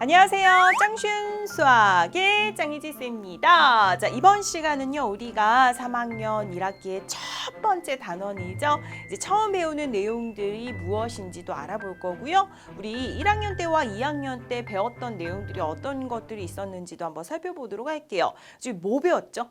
안녕하세요. 짱슌 수학의 짱이지쌤입니다. 자, 이번 시간은요, 우리가 3학년 1학기의 첫 번째 단원이죠. 이제 처음 배우는 내용들이 무엇인지도 알아볼 거고요. 우리 1학년 때와 2학년 때 배웠던 내용들이 어떤 것들이 있었는지도 한번 살펴보도록 할게요. 지금 뭐 배웠죠?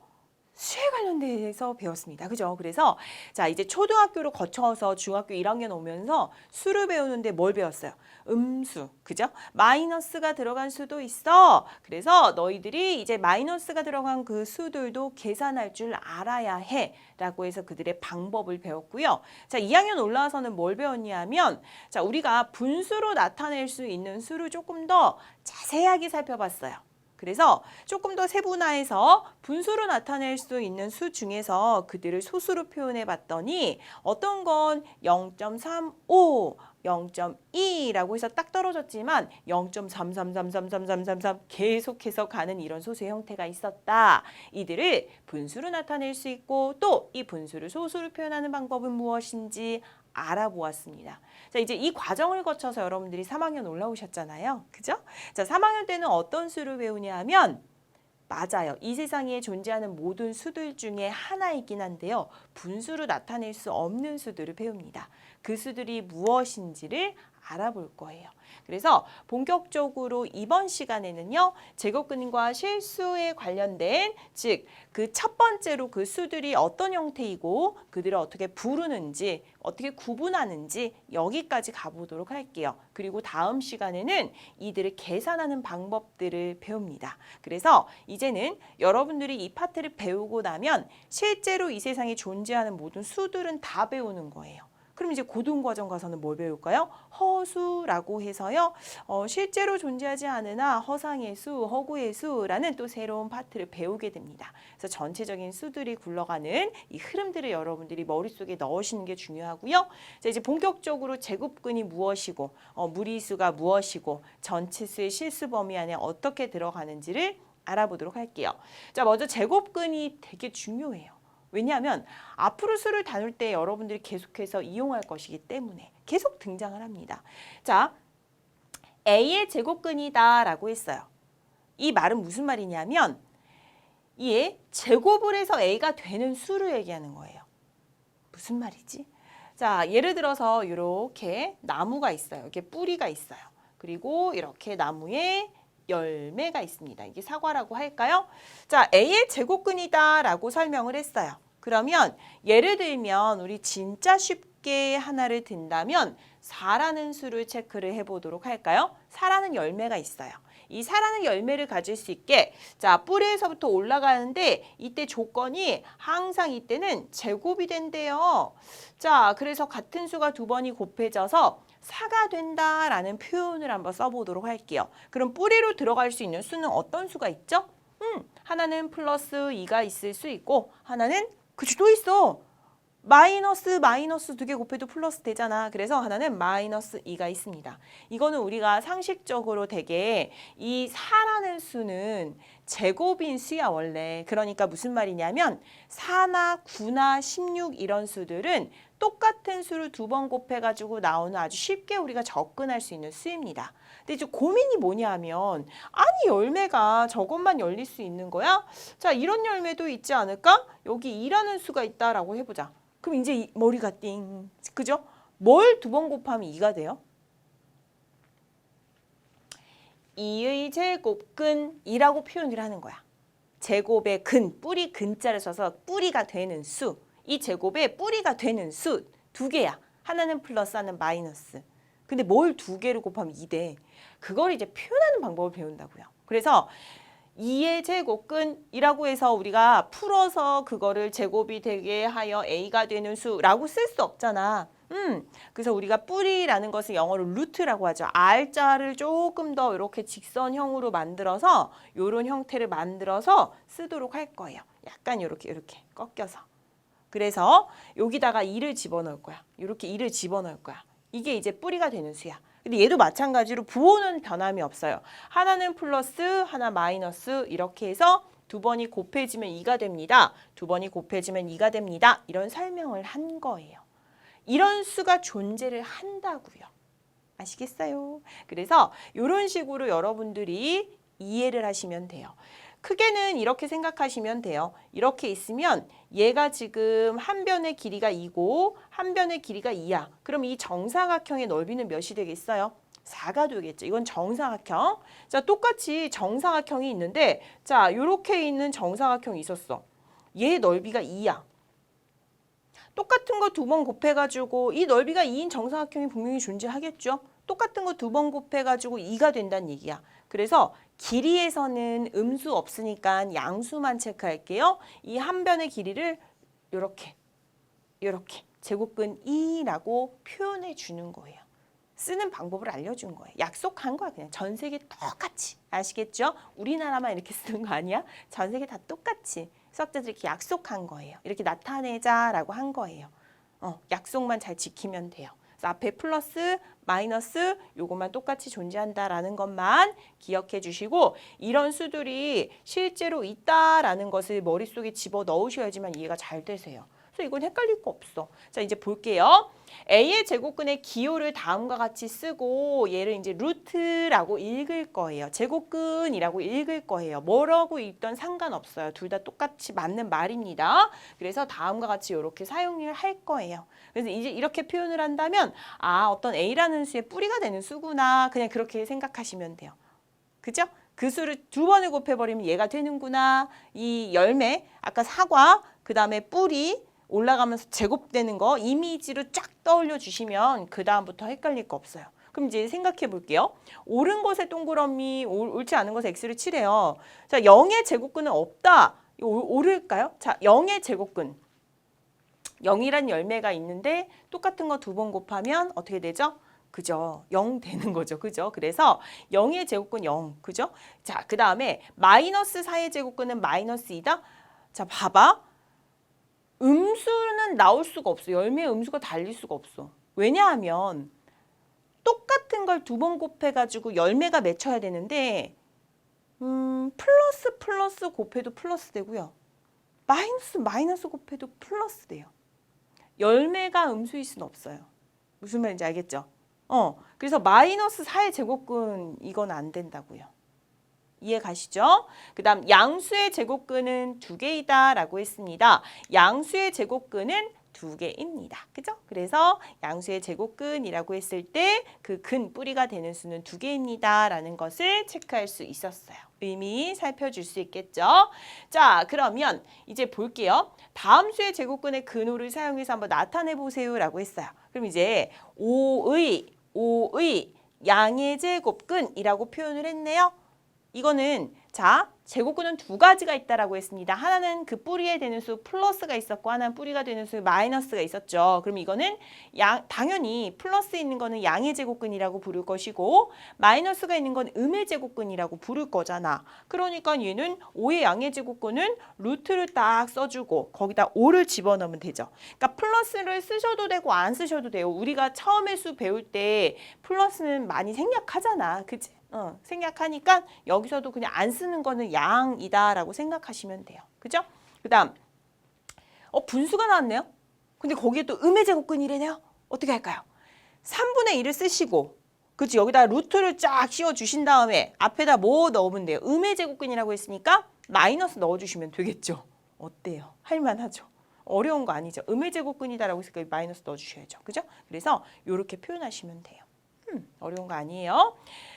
수에 관련돼서 배웠습니다. 그죠? 그래서 자, 이제 초등학교를 거쳐서 중학교 1학년 오면서 수를 배우는데 뭘 배웠어요? 음수. 그죠? 마이너스가 들어간 수도 있어. 그래서 너희들이 이제 마이너스가 들어간 그 수들도 계산할 줄 알아야 해. 라고 해서 그들의 방법을 배웠고요. 자, 2학년 올라와서는 뭘 배웠냐면 자, 우리가 분수로 나타낼 수 있는 수를 조금 더 자세하게 살펴봤어요. 그래서 조금 더 세분화해서 분수로 나타낼 수 있는 수 중에서 그들을 소수로 표현해 봤더니 어떤 건 0.35, 0.2라고 해서 딱 떨어졌지만 0.33333333 계속해서 가는 이런 소수의 형태가 있었다. 이들을 분수로 나타낼 수 있고 또 이 분수를 소수로 표현하는 방법은 무엇인지 알아보았습니다. 자, 이제 이 과정을 거쳐서 여러분들이 3학년 올라오셨잖아요. 그죠? 자, 3학년 때는 어떤 수를 배우냐 하면 맞아요. 이 세상에 존재하는 모든 수들 중에 하나이긴 한데요. 분수로 나타낼 수 없는 수들을 배웁니다. 그 수들이 무엇인지를 알아볼 거예요. 그래서 본격적으로 이번 시간에는요. 제곱근과 실수에 관련된 즉 그 첫 번째로 그 수들이 어떤 형태이고 그들을 어떻게 부르는지 어떻게 구분하는지 여기까지 가보도록 할게요. 그리고 다음 시간에는 이들을 계산하는 방법들을 배웁니다. 그래서 이제는 여러분들이 이 파트를 배우고 나면 실제로 이 세상에 존재하는 모든 수들은 다 배우는 거예요. 그럼 이제 고등과정 가서는 뭘 배울까요? 허수라고 해서요. 실제로 존재하지 않으나 허상의 수, 허구의 수라는 또 새로운 파트를 배우게 됩니다. 그래서 전체적인 수들이 굴러가는 이 흐름들을 여러분들이 머릿속에 넣으시는 게 중요하고요. 자, 이제 본격적으로 제곱근이 무엇이고 무리수가 무엇이고 전체수의 실수 범위 안에 어떻게 들어가는지를 알아보도록 할게요. 자, 먼저 제곱근이 되게 중요해요. 왜냐하면 앞으로 수를 다룰 때 여러분들이 계속해서 이용할 것이기 때문에 계속 등장을 합니다. 자, A의 제곱근이다 라고 했어요. 이 말은 무슨 말이냐면 이에 제곱을 해서 A가 되는 수를 얘기하는 거예요. 무슨 말이지? 자, 예를 들어서 이렇게 나무가 있어요. 이렇게 뿌리가 있어요. 그리고 이렇게 나무에 열매가 있습니다. 이게 사과라고 할까요? 자, A의 제곱근이다 라고 설명을 했어요. 그러면 예를 들면 우리 진짜 쉽게 하나를 든다면 4라는 수를 체크를 해보도록 할까요? 4라는 열매가 있어요. 이 4라는 열매를 가질 수 있게 자, 뿌리에서부터 올라가는데 이때 조건이 항상 이때는 제곱이 된대요. 자, 그래서 같은 수가 두 번이 곱해져서 4가 된다라는 표현을 한번 써보도록 할게요. 그럼 뿌리로 들어갈 수 있는 수는 어떤 수가 있죠? 하나는 플러스 2가 있을 수 있고 하나는 그치 또 있어. 마이너스 두 개 곱해도 플러스 되잖아. 그래서 하나는 마이너스 2가 있습니다. 이거는 우리가 상식적으로 되게 이 4라는 수는 제곱인 수야 원래. 그러니까 무슨 말이냐면 4나 9나 16 이런 수들은 똑같은 수를 두 번 곱해가지고 나오는 아주 쉽게 우리가 접근할 수 있는 수입니다. 근데 이제 고민이 뭐냐 하면 아니 열매가 저것만 열릴 수 있는 거야? 자, 이런 열매도 있지 않을까? 여기 2라는 수가 있다라고 해보자. 그럼 이제 머리가 띵. 그죠? 뭘 두 번 곱하면 2가 돼요? 2의 제곱근이라고 표현을 하는 거야. 제곱의 근, 뿌리 근자를 써서 뿌리가 되는 수. 이 제곱의 뿌리가 되는 수 두 개야. 하나는 플러스, 하나는 마이너스. 근데 뭘 두 개를 곱하면 2 돼. 그걸 이제 표현하는 방법을 배운다고요. 그래서 2의 제곱근이라고 해서 우리가 풀어서 그거를 제곱이 되게 하여 A가 되는 수라고 쓸 수 없잖아. 그래서 우리가 뿌리라는 것을 영어로 루트라고 하죠. R자를 조금 더 이렇게 직선형으로 만들어서 이런 형태를 만들어서 쓰도록 할 거예요. 약간 이렇게 꺾여서. 그래서 여기다가 2를 집어넣을 거야. 이렇게 2를 집어넣을 거야. 이게 이제 뿌리가 되는 수야. 근데 얘도 마찬가지로 부호는 변함이 없어요. 하나는 플러스, 하나 마이너스 이렇게 해서 두 번이 곱해지면 2가 됩니다. 두 번이 곱해지면 2가 됩니다. 이런 설명을 한 거예요. 이런 수가 존재를 한다고요. 아시겠어요? 그래서 이런 식으로 여러분들이 이해를 하시면 돼요. 크게는 이렇게 생각하시면 돼요. 이렇게 있으면 얘가 지금 한 변의 길이가 2고 한 변의 길이가 2야. 그럼 이 정사각형의 넓이는 몇이 되겠어요? 4가 되겠죠. 이건 정사각형. 자, 똑같이 정사각형이 있는데 자, 요렇게 있는 정사각형이 있었어. 얘 넓이가 2야. 똑같은 거 2번 곱해가지고 이 넓이가 2인 정사각형이 분명히 존재하겠죠. 똑같은 거 2번 곱해가지고 2가 된다는 얘기야. 그래서 길이에서는 음수 없으니까 양수만 체크할게요. 이 한 변의 길이를 이렇게 제곱근 2라고 표현해 주는 거예요. 쓰는 방법을 알려준 거예요. 약속한 거야. 그냥 전 세계 똑같이. 아시겠죠? 우리나라만 이렇게 쓰는 거 아니야? 전 세계 다 똑같이. 수학자들이 이렇게 약속한 거예요. 이렇게 나타내자라고 한 거예요. 약속만 잘 지키면 돼요. 그래서 앞에 플러스, 마이너스 요것만 똑같이 존재한다라는 것만 기억해 주시고 이런 수들이 실제로 있다라는 것을 머릿속에 집어넣으셔야지만 이해가 잘 되세요. 그래서 이건 헷갈릴 거 없어. 자, 이제 볼게요. A의 제곱근의 기호를 다음과 같이 쓰고 얘를 이제 루트라고 읽을 거예요. 제곱근이라고 읽을 거예요. 뭐라고 읽던 상관없어요. 둘 다 똑같이 맞는 말입니다. 그래서 다음과 같이 이렇게 사용을 할 거예요. 그래서 이제 이렇게 표현을 한다면 어떤 A라는 수의 뿌리가 되는 수구나. 그냥 그렇게 생각하시면 돼요. 그죠? 그 수를 2번을 곱해버리면 얘가 되는구나. 이 열매, 아까 사과, 그 다음에 뿌리, 올라가면서 제곱되는 거 이미지로 쫙 떠올려 주시면 그 다음부터 헷갈릴 거 없어요. 그럼 이제 생각해 볼게요. 옳은 것에 동그라미, 옳지 않은 것에 x를 칠해요. 자, 0의 제곱근은 없다. 옳을까요? 자, 0의 제곱근. 0이란 열매가 있는데 똑같은 거 2번 곱하면 어떻게 되죠? 그죠? 0 되는 거죠. 그죠? 그래서 0의 제곱근 0. 그죠? 자, 그 다음에 마이너스 4의 제곱근은 마이너스 2다. 자, 봐봐. 음수는 나올 수가 없어. 열매의 음수가 달릴 수가 없어. 왜냐하면 똑같은 걸 2번 곱해가지고 열매가 맺혀야 되는데 플러스 곱해도 플러스 되고요. 마이너스 곱해도 플러스 돼요. 열매가 음수일 수는 없어요. 무슨 말인지 알겠죠? 그래서 마이너스 4의 제곱근 이건 안 된다고요. 이해 가시죠? 그 다음 양수의 제곱근은 2개이다 라고 했습니다. 양수의 제곱근은 2개입니다. 그죠? 그래서 양수의 제곱근이라고 했을 때 그 근 뿌리가 되는 수는 2개입니다 라는 것을 체크할 수 있었어요. 의미 살펴줄 수 있겠죠? 자, 그러면 이제 볼게요. 다음 수의 제곱근의 근호를 사용해서 한번 나타내 보세요 라고 했어요. 그럼 이제 5의 양의 제곱근이라고 표현을 했네요. 이거는 자 제곱근은 2가지가 있다라고 했습니다. 하나는 그 뿌리에 되는 수 플러스가 있었고 하나는 뿌리가 되는 수 마이너스가 있었죠. 그럼 이거는 당연히 플러스 있는 거는 양의 제곱근이라고 부를 것이고 마이너스가 있는 건 음의 제곱근이라고 부를 거잖아. 그러니까 얘는 5의 양의 제곱근은 루트를 딱 써주고 거기다 5를 집어넣으면 되죠. 그러니까 플러스를 쓰셔도 되고 안 쓰셔도 돼요. 우리가 처음에 수 배울 때 플러스는 많이 생략하잖아. 그치? 생략하니까 여기서도 그냥 안 쓰는 거는 양이다라고 생각하시면 돼요. 그죠? 그 다음 분수가 나왔네요. 근데 거기에 또 음의 제곱근이래네요. 어떻게 할까요? 3분의 1을 쓰시고 그치? 여기다 루트를 쫙 씌워주신 다음에 앞에다 뭐 넣으면 돼요? 음의 제곱근이라고 했으니까 마이너스 넣어주시면 되겠죠. 어때요? 할만하죠? 어려운 거 아니죠? 음의 제곱근이다라고 했으니까 마이너스 넣어주셔야죠. 그죠? 그래서 이렇게 표현하시면 돼요. 어려운 거 아니에요.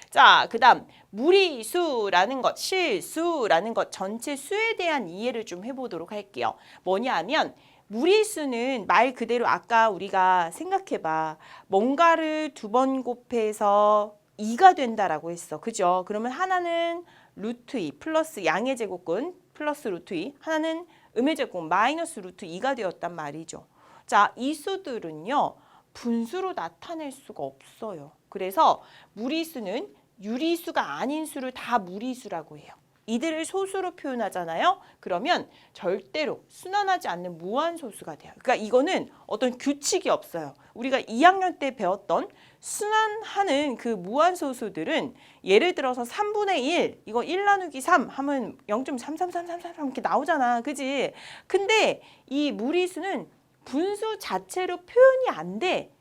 자, 그 다음 무리수라는 것, 실수라는 것 전체 수에 대한 이해를 좀 해보도록 할게요. 뭐냐 하면 무리수는 말 그대로 아까 우리가 생각해봐. 뭔가를 2번 곱해서 2가 된다라고 했어. 그죠? 그러면 하나는 루트 2 플러스 양의 제곱근 플러스 루트 2 하나는 음의 제곱근 마이너스 루트 2가 되었단 말이죠. 자, 이 수들은요. 분수로 나타낼 수가 없어요. 그래서 무리수는 유리수가 아닌 수를 다 무리수라고 해요. 이들을 소수로 표현하잖아요. 그러면 절대로 순환하지 않는 무한소수가 돼요. 그러니까 이거는 어떤 규칙이 없어요. 우리가 2학년 때 배웠던 순환하는 그 무한소수들은 예를 들어서 3분의 1, 이거 1 나누기 3 하면 0.33333 이렇게 나오잖아. 그지? 근데 이 무리수는 분수 자체로 표현이 안 돼.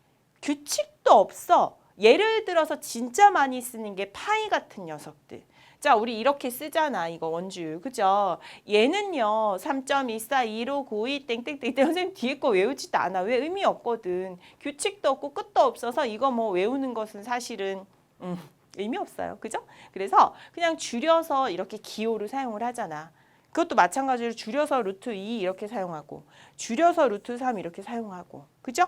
규칙도 없어. 예를 들어서 진짜 많이 쓰는 게 파이 같은 녀석들. 자, 우리 이렇게 쓰잖아. 이거 원주율. 그죠? 얘는요. 3.24, 15, 92, 땡땡땡. 선생님 뒤에 거 외우지도 않아. 왜? 의미 없거든. 규칙도 없고 끝도 없어서 이거 뭐 외우는 것은 사실은 의미 없어요. 그죠? 그래서 그냥 줄여서 이렇게 기호를 사용을 하잖아. 그것도 마찬가지로 줄여서 루트 2 이렇게 사용하고 줄여서 루트 3 이렇게 사용하고. 그죠?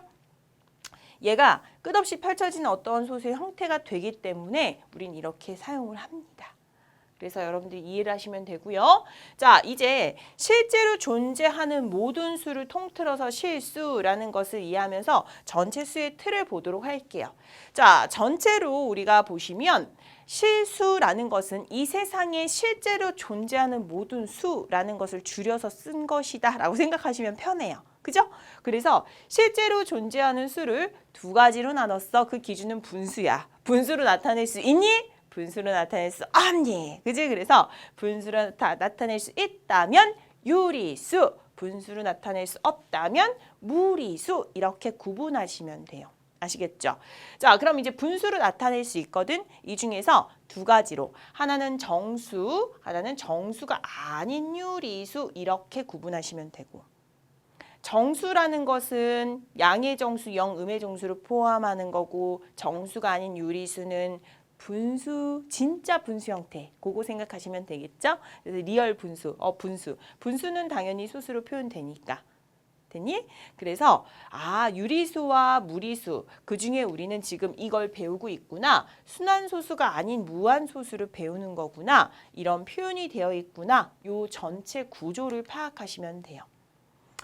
얘가 끝없이 펼쳐지는 어떤 소수의 형태가 되기 때문에 우린 이렇게 사용을 합니다. 그래서 여러분들이 이해를 하시면 되고요. 자, 이제 실제로 존재하는 모든 수를 통틀어서 실수라는 것을 이해하면서 전체 수의 틀을 보도록 할게요. 자, 전체로 우리가 보시면 실수라는 것은 이 세상에 실제로 존재하는 모든 수라는 것을 줄여서 쓴 것이다 라고 생각하시면 편해요. 그죠? 그래서 실제로 존재하는 수를 두 가지로 나눴어. 그 기준은 분수야. 분수로 나타낼 수 있니? 분수로 나타낼 수 없니? 그지? 그래서 분수로 나타낼 수 있다면 유리수, 분수로 나타낼 수 없다면 무리수 이렇게 구분하시면 돼요. 아시겠죠? 자, 그럼 이제 분수로 나타낼 수 있거든. 이 중에서 두 가지로. 하나는 정수, 하나는 정수가 아닌 유리수 이렇게 구분하시면 되고. 정수라는 것은 양의 정수, 영, 음의 정수를 포함하는 거고 정수가 아닌 유리수는 분수, 진짜 분수 형태. 그거 생각하시면 되겠죠? 그래서 리얼 분수, 분수. 분수는 당연히 수수로 표현되니까. 됐니? 그래서 유리수와 무리수 그중에 우리는 지금 이걸 배우고 있구나. 순환소수가 아닌 무한소수를 배우는 거구나. 이런 표현이 되어 있구나. 요 전체 구조를 파악하시면 돼요.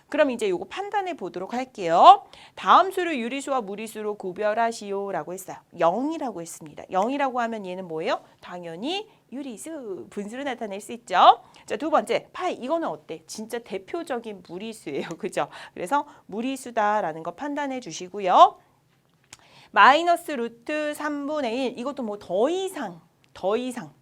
그럼 이제 요거 판단해 보도록 할게요. 다음 수를 유리수와 무리수로 구별하시오 라고 했어요. 0이라고 했습니다. 0이라고 하면 얘는 뭐예요? 당연히 유리수, 분수로 나타낼 수 있죠. 자, 두 번째, 파이. 이거는 어때? 진짜 대표적인 무리수예요. 그죠? 그래서 무리수다라는 거 판단해 주시고요. 마이너스 루트 3분의 1. 이것도 뭐 더 이상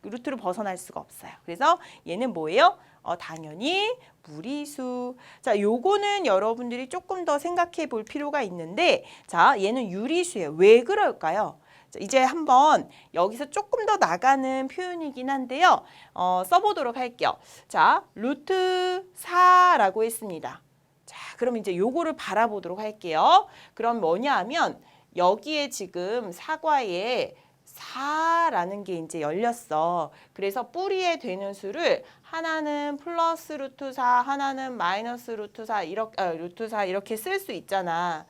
루트를 벗어날 수가 없어요. 그래서 얘는 뭐예요? 당연히 무리수. 자, 요거는 여러분들이 조금 더 생각해 볼 필요가 있는데, 자, 얘는 유리수예요. 왜 그럴까요? 자, 이제 한번 여기서 조금 더 나가는 표현이긴 한데요. 써보도록 할게요. 자, 루트 4라고 했습니다. 자, 그럼 이제 요거를 바라보도록 할게요. 그럼 뭐냐 하면 여기에 지금 사과에 4라는 게 이제 열렸어. 그래서 뿌리에 되는 수를 하나는 플러스 루트 4, 하나는 마이너스 루트 4, 루트 4 이렇게 쓸 수 있잖아.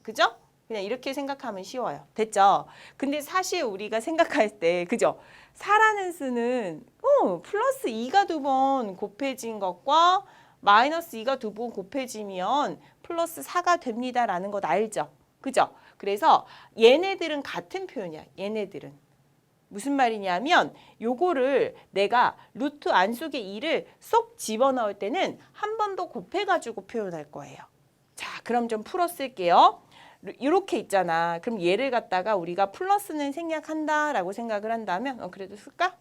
그죠? 그냥 이렇게 생각하면 쉬워요. 됐죠? 근데 사실 우리가 생각할 때, 그죠? 4라는 수는 플러스 2가 두 번 곱해진 것과 마이너스 2가 두 번 곱해지면 플러스 4가 됩니다라는 것 알죠? 그죠? 그래서 얘네들은 같은 표현이야. 얘네들은. 무슨 말이냐면 요거를 내가 루트 안속에 2를 쏙 집어넣을 때는 한 번 더 곱해가지고 표현할 거예요. 자, 그럼 좀 풀어 쓸게요. 이렇게 있잖아. 그럼 얘를 갖다가 우리가 플러스는 생략한다라고 생각을 한다면 그래도 쓸까?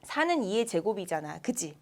4는 2의 제곱이잖아. 그치?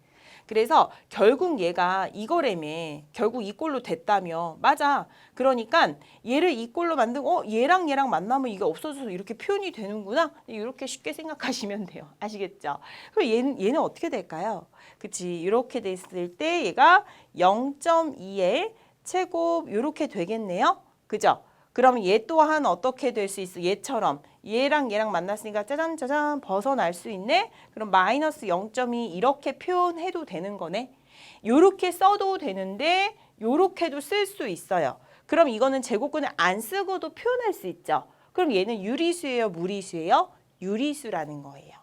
그래서 결국 얘가 이거라며. 결국 이 꼴로 됐다며. 맞아. 그러니까 얘를 이 꼴로 만들고 얘랑 만나면 이게 없어져서 이렇게 표현이 되는구나. 이렇게 쉽게 생각하시면 돼요. 아시겠죠? 그럼 얘는 어떻게 될까요? 그치? 이렇게 됐을 때 얘가 0.2의 제곱 이렇게 되겠네요. 그죠? 그럼 얘 또한 어떻게 될 수 있어? 얘처럼 얘랑 만났으니까 짜잔 벗어날 수 있네? 그럼 마이너스 0.2 이렇게 표현해도 되는 거네. 요렇게 써도 되는데 요렇게도 쓸 수 있어요. 그럼 이거는 제곱근을 안 쓰고도 표현할 수 있죠. 그럼 얘는 유리수예요? 무리수예요? 유리수라는 거예요.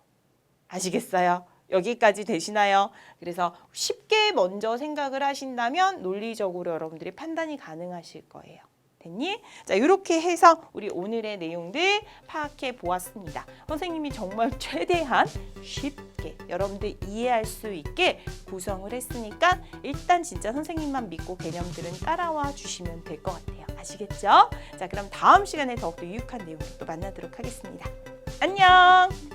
아시겠어요? 여기까지 되시나요? 그래서 쉽게 먼저 생각을 하신다면 논리적으로 여러분들이 판단이 가능하실 거예요. 됐니? 자, 이렇게 해서 우리 오늘의 내용들 파악해 보았습니다. 선생님이 정말 최대한 쉽게 여러분들 이해할 수 있게 구성을 했으니까 일단 진짜 선생님만 믿고 개념들은 따라와 주시면 될 것 같아요. 아시겠죠? 자, 그럼 다음 시간에 더욱더 유익한 내용으로 또 만나도록 하겠습니다. 안녕!